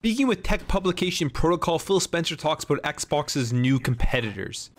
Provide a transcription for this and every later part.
Speaking with tech publication Protocol, Phil Spencer talks about Xbox's new competitors.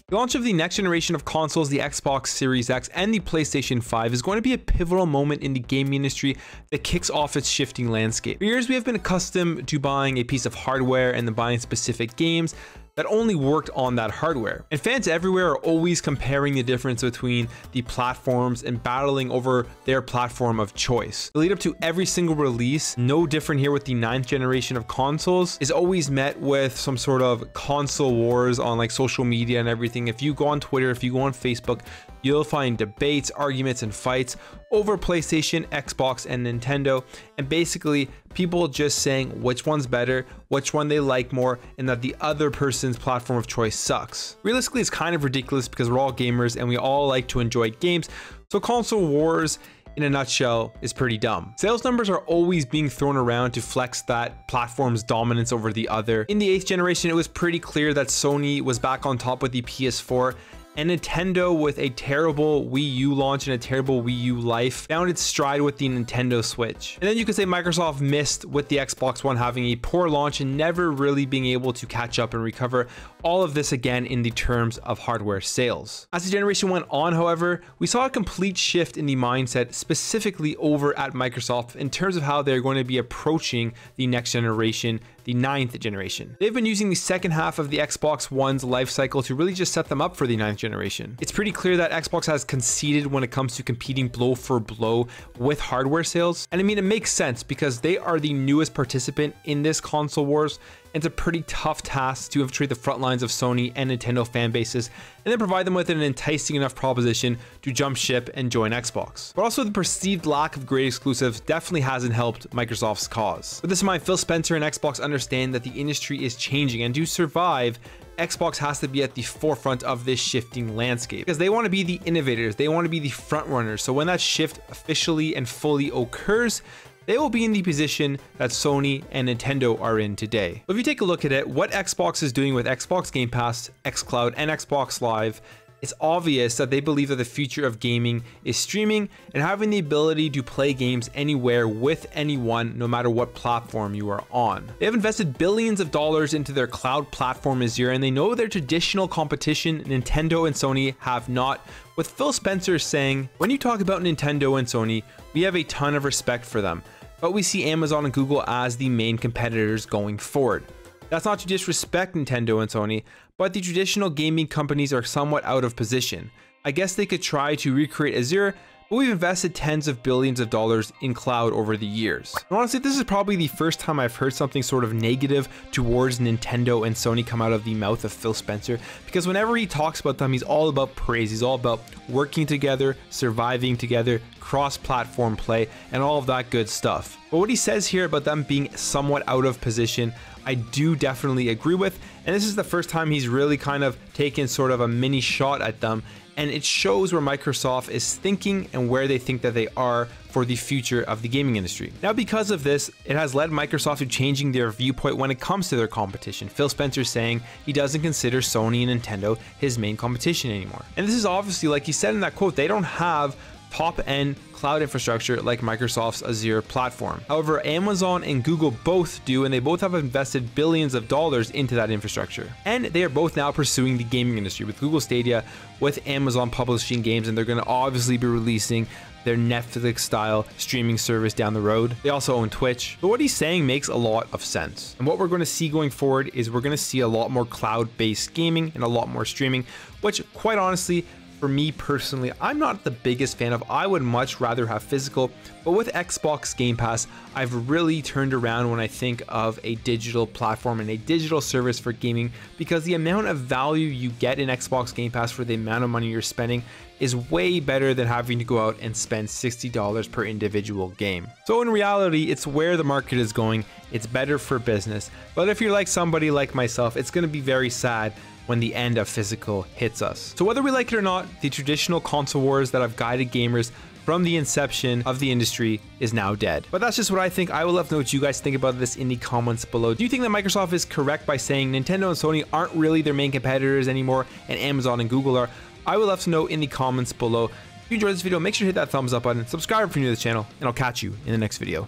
The launch of the next generation of consoles, the Xbox Series X and the PlayStation 5, is going to be a pivotal moment in the gaming industry that kicks off its shifting landscape. For years, we have been accustomed to buying a piece of hardware and then buying specific games that only worked on that hardware. And fans everywhere are always comparing the difference between the platforms and battling over their platform of choice. The lead up to every single release, no different here with the 9th generation of consoles, is always met with some sort of console wars on like social media and everything. If you go on Twitter, if you go on Facebook, you'll find debates, arguments, and fights over PlayStation, Xbox, and Nintendo, and basically people just saying which one's better, which one they like more, and that the other person's platform of choice sucks. Realistically, it's kind of ridiculous because we're all gamers and we all like to enjoy games, so console wars in a nutshell is pretty dumb. Sales numbers are always being thrown around to flex that platform's dominance over the other. In the 8th generation, it was pretty clear that Sony was back on top with the PS4, and Nintendo, with a terrible Wii U launch and a terrible Wii U life, found its stride with the Nintendo Switch. And then you could say Microsoft missed with the Xbox One having a poor launch and never really being able to catch up and recover. All of this again in the terms of hardware sales. As the generation went on, however, we saw a complete shift in the mindset specifically over at Microsoft in terms of how they're going to be approaching the next generation, the 9th generation. They've been using the second half of the Xbox One's life cycle to really just set them up for the 9th generation. It's pretty clear that Xbox has conceded when it comes to competing blow for blow with hardware sales. And I mean, it makes sense because they are the newest participant in this console wars. It's a pretty tough task to infiltrate the front lines of Sony and Nintendo fan bases and then provide them with an enticing enough proposition to jump ship and join Xbox. But also the perceived lack of great exclusives definitely hasn't helped Microsoft's cause. With this in mind, Phil Spencer and Xbox understand that the industry is changing, and to survive, Xbox has to be at the forefront of this shifting landscape because they want to be the innovators, they want to be the front runners. So when that shift officially and fully occurs, they will be in the position that Sony and Nintendo are in today. If you take a look at it, what Xbox is doing with Xbox Game Pass, xCloud, and Xbox Live, it's obvious that they believe that the future of gaming is streaming and having the ability to play games anywhere with anyone, no matter what platform you are on. They have invested billions of dollars into their cloud platform Azure, and they know their traditional competition, Nintendo and Sony, have not. With Phil Spencer saying, when you talk about Nintendo and Sony, we have a ton of respect for them, but we see Amazon and Google as the main competitors going forward. That's not to disrespect Nintendo and Sony, but the traditional gaming companies are somewhat out of position. I guess they could try to recreate Azure, but we've invested tens of billions of dollars in cloud over the years. And honestly, this is probably the first time I've heard something sort of negative towards Nintendo and Sony come out of the mouth of Phil Spencer, because whenever he talks about them, he's all about praise. He's all about working together, surviving together, cross-platform play, and all of that good stuff. But what he says here about them being somewhat out of position, I do definitely agree with, and this is the first time he's really kind of taken sort of a mini shot at them, and it shows where Microsoft is thinking and where they think that they are for the future of the gaming industry. Now, because of this, it has led Microsoft to changing their viewpoint when it comes to their competition. Phil Spencer saying he doesn't consider Sony and Nintendo his main competition anymore. And this is obviously, like he said in that quote, they don't have top-end cloud infrastructure like Microsoft's Azure platform. However, Amazon and Google both do, and they both have invested billions of dollars into that infrastructure. And they are both now pursuing the gaming industry with Google Stadia, with Amazon publishing games, and they're going to obviously be releasing their Netflix style streaming service down the road. They also own Twitch. But what he's saying makes a lot of sense. And what we're going to see going forward is we're going to see a lot more cloud-based gaming and a lot more streaming, which quite honestly, for me personally, I'm not the biggest fan of. I would much rather have physical, but with Xbox Game Pass, I've really turned around when I think of a digital platform and a digital service for gaming, because the amount of value you get in Xbox Game Pass for the amount of money you're spending is way better than having to go out and spend $60 per individual game. So in reality, it's where the market is going. It's better for business. But if you're like somebody like myself, it's going to be very sad when the end of physical hits us. So whether we like it or not, the traditional console wars that have guided gamers from the inception of the industry is now dead. But that's just what I think. I would love to know what you guys think about this in the comments below. Do you think that Microsoft is correct by saying Nintendo and Sony aren't really their main competitors anymore and Amazon and Google are? I would love to know in the comments below. If you enjoyed this video, make sure to hit that thumbs up button, subscribe if you're new to the channel, and I'll catch you in the next video.